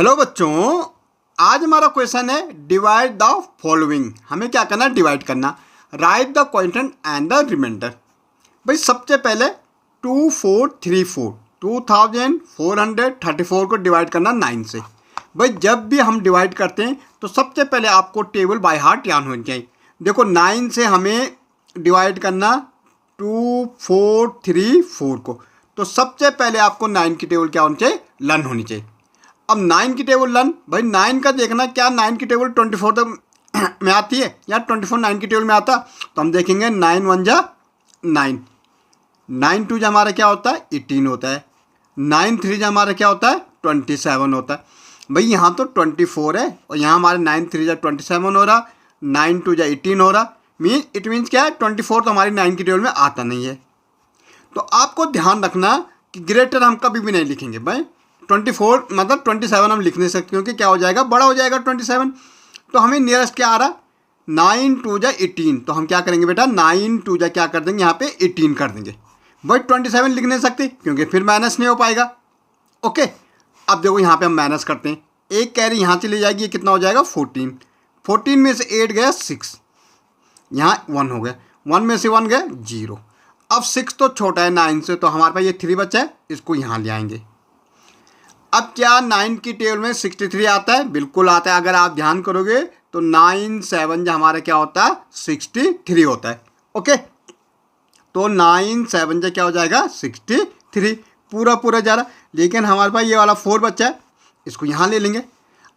Hello बच्चों, आज हमारा क्वेश्चन है डिवाइड द फॉलोइंग। हमें क्या करना है? डिवाइड करना। Write the quotient and the remainder. भाई सबसे पहले 2434 2434 को डिवाइड करना 9 से। भाई जब भी हम डिवाइड करते हैं तो सबसे पहले आपको टेबल बाय हार्ट याद होनी चाहिए। देखो 9 से हमें डिवाइड करना 2434 को, तो सबसे पहले आपको 9 की टेबल क्या होनी चाहिए? लर्न होनी चाहिए। अब 9 की टेबल लर्न, भाई 9 का देखना क्या 9 की टेबल 24 तक में आती है या 24 9 की टेबल में आता, तो हम देखेंगे 9 1 जा 9, 9 2 जा हमारा क्या होता है? 18 होता है, 9 3 जा हमारा क्या होता है? 27 होता है। भाई यहाँ तो 24 है और यहाँ हमारे 9 3 जा 27 हो रहा, 9 2 जा 18 हो रहा। इट मीन्स क्या है? 24 तो हमारी 9 की टेबल में आता नहीं है। तो आपको ध्यान रखना कि ग्रेटर हम कभी भी नहीं लिखेंगे। भाई 24 मतलब 27 हम लिख नहीं सकते क्योंकि क्या हो जाएगा? बड़ा हो जाएगा 27। तो हमें नियरेस्ट क्या आ रहा? 9 2 जा 18। तो हम क्या करेंगे बेटा? 9 2 जा क्या कर देंगे? यहाँ पे 18 कर देंगे। भाई 27 लिख नहीं सकते क्योंकि फिर माइनस नहीं हो पाएगा। ओके, अब देखो यहाँ पे हम माइनस करते हैं। एक कैरी यहाँ चली जाएगी, ये कितना हो जाएगा? 14। 14 में से 8 गया 6, यहाँ 1 हो गया, 1 में से 1 गया 0। अब 6 तो छोटा है 9 से, तो हमारे पास ये 3 बचा है, इसको यहाँ ले आएंगे। अब क्या 9 की टेबल में 63 आता है? बिल्कुल आता है। अगर आप ध्यान करोगे तो 9 7 जो हमारा क्या होता है? 63 होता है। ओके, तो 9 7 जो क्या हो जाएगा? 63 पूरा जा रहा। लेकिन हमारे पास ये वाला 4 बच्चा है, इसको यहाँ ले लेंगे।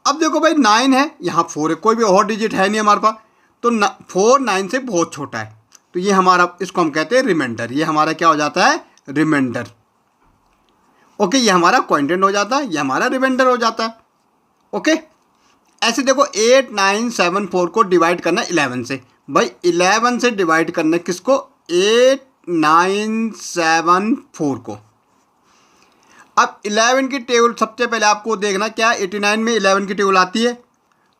अब देखो भाई 9 है, यहाँ 4 है, कोई भी और डिजिट है नहीं हमारे पास, तो 4 9 से बहुत छोटा है, तो ये हमारा, इसको हम कहते हैं रिमाइंडर। ये हमारा क्या हो जाता है? रिमाइंडर। ओके, ये हमारा क्वोटिएंट हो जाता है, ये हमारा रिमाइंडर हो जाता है। ओके, ऐसे देखो 8 9 7 4 को डिवाइड करना 11 से। भाई 11 से डिवाइड करना किसको? 8 9 7 4 को। अब 11 की टेबल सबसे पहले आपको देखना क्या 89 में 11 की टेबल आती है,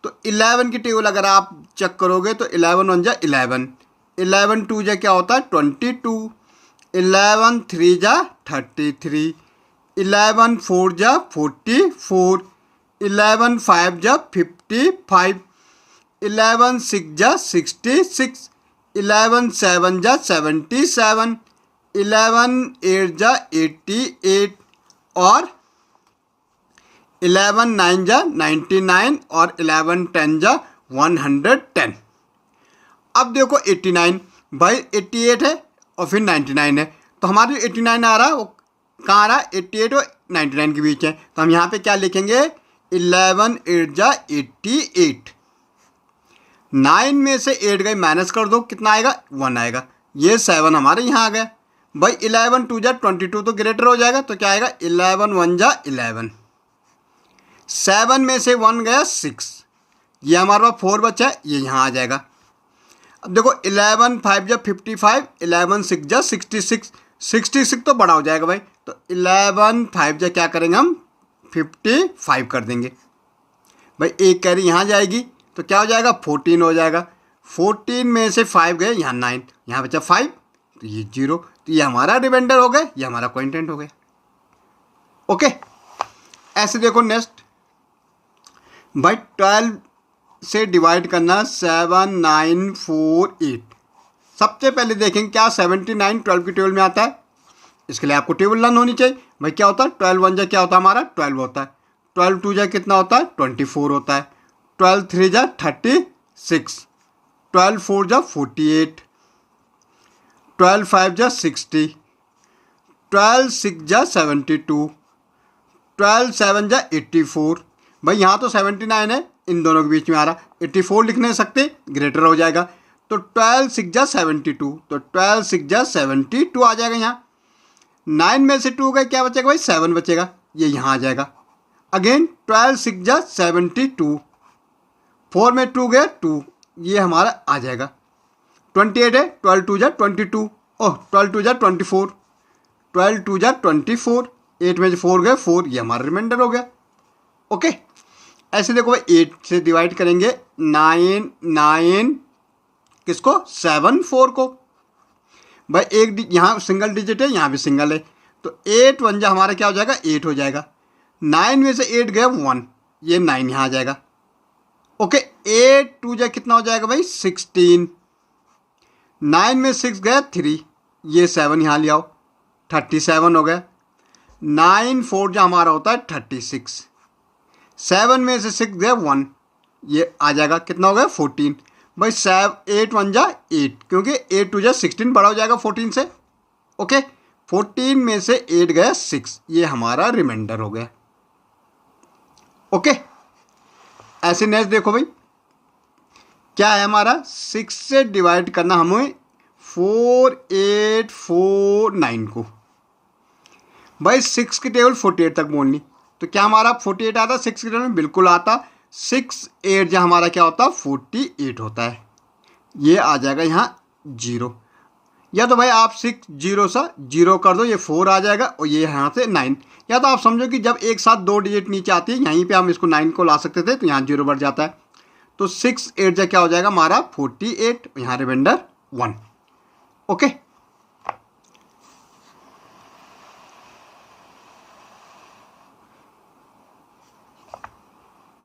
तो 11 की टेबल अगर आप चेक करोगे तो 11 1 जा 11, 11 2 जा क्या होता है? 22, 11 3 जा 33, 11 4 जा 44, 11 5 जा 55, 11 6 जा 66, 11 7 जा 77, 11 8 जा 88 और 11 9 जा 99 और 11 10 जा 110। अब देखो 89, भाई 88 है और फिर 99 है, तो हमारी 89 आ रहा है, वो कहाँ आ रहा है? 88 और 99 के बीच है, तो हम यहाँ पे क्या लिखेंगे? 11 8 जा 88। 9 में से 8 गए, माइनस कर दो, कितना आएगा? 1 आएगा। ये 7 हमारे यहाँ आ गया। भाई 11 2 जा 22 तो ग्रेटर हो जाएगा, तो क्या आएगा? 11 1 जा 11, 7 में से 1 गया 6, ये हमारे पास 4 बचा है, ये यहाँ आ जाएगा। अब देखो 11 5 जा 55, 11 6 जा 66, 66 तो बड़ा हो जाएगा भाई, तो 11 5 जा क्या करेंगे हम? 55 कर देंगे। भाई एक कैरी यहाँ जाएगी तो क्या हो जाएगा? 14 हो जाएगा। 14 में से 5 गए, यहाँ 9, यहाँ बचा 5, तो ये 0, तो ये हमारा रिमाइंडर हो गया, ये हमारा क्वोटिएंट हो गया। ओके, ऐसे देखो नेक्स्ट। भाई 12 से डिवाइड करना 7 9 4 8। सबसे पहले देखेंगे क्या 79 12 की टेबल में आता है, इसके लिए आपको टेबल लर्न होनी चाहिए। भाई क्या होता है? 12 1 जा क्या होता है हमारा? 12 होता है, 12 2 जा कितना होता है? 24 होता है, 12 3 जा 36, 12 4 जा 48, 12 5 जा 60, 12 6 जा 72, 12 7 जा 84। भाई यहाँ तो 79 है, इन दोनों के बीच में आ रहा, 84 लिख नहीं सकते, ग्रेटर हो जाएगा, तो 12 6 जा 72, तो 12 6 जा 72 आ जाएगा यहाँ। 9 में से 2 गए, क्या बचेगा भाई? 7 बचेगा, ये यहाँ आ जाएगा। अगेन 12 6 जा 72, 4 में 2 गया 2, ये हमारा आ जाएगा। 28 है, 12 2 जा 22, ओह 12 2 जा 24, 12 2 जा 24, 8 में से 4 गए 4, ये हमारा रिमाइंडर हो गया। ओके, ऐसे देखो भाई 8 से डिवाइड करेंगे 9 9 किसको? 7 4 को। भाई एक यहाँ सिंगल डिजिट है, यहाँ भी सिंगल है, तो 8 1 जा हमारा क्या हो जाएगा? 8 हो जाएगा। 9 में से 8 गया 1, ये 9 यहाँ आ जाएगा। ओके, 8 2 जा कितना हो जाएगा भाई 16, 9 में 6 गया 3, ये 7 यहाँ ले आओ 37 हो गया। 9 4 जो हमारा होता है 36, 7 में से 6 गया 1, ये आ जाएगा कितना हो गया 14 भाई। 8 1 जा 8, क्योंकि 8 2 जा 16 बड़ा हो जाएगा 14 से। ओके, 14 में से 8 गया 6, ये हमारा रिमाइंडर हो गया। ओके, ऐसे नेक्स्ट देखो भाई क्या है हमारा, 6 से डिवाइड करना हमें 4 8 4 9 को। भाई 6 की टेबल 48 तक बोलनी, तो क्या हमारा 48 आता 6 की टेबल में? बिल्कुल आता। 6 8 जो हमारा क्या होता 48 होता है, ये आ जाएगा यहाँ 0। या तो भाई आप 6 0 सा 0 कर दो, ये 4 आ जाएगा और ये यहाँ से 9। या तो आप समझो कि जब एक साथ 2 डिजिट नीचे आती है यहीं पे हम इसको 9 को ला सकते थे, तो यहाँ 0 बढ़ जाता है। तो 6 8 जा क्या हो जाएगा हमारा 48, यहाँ रिमाइंडर 1। ओके।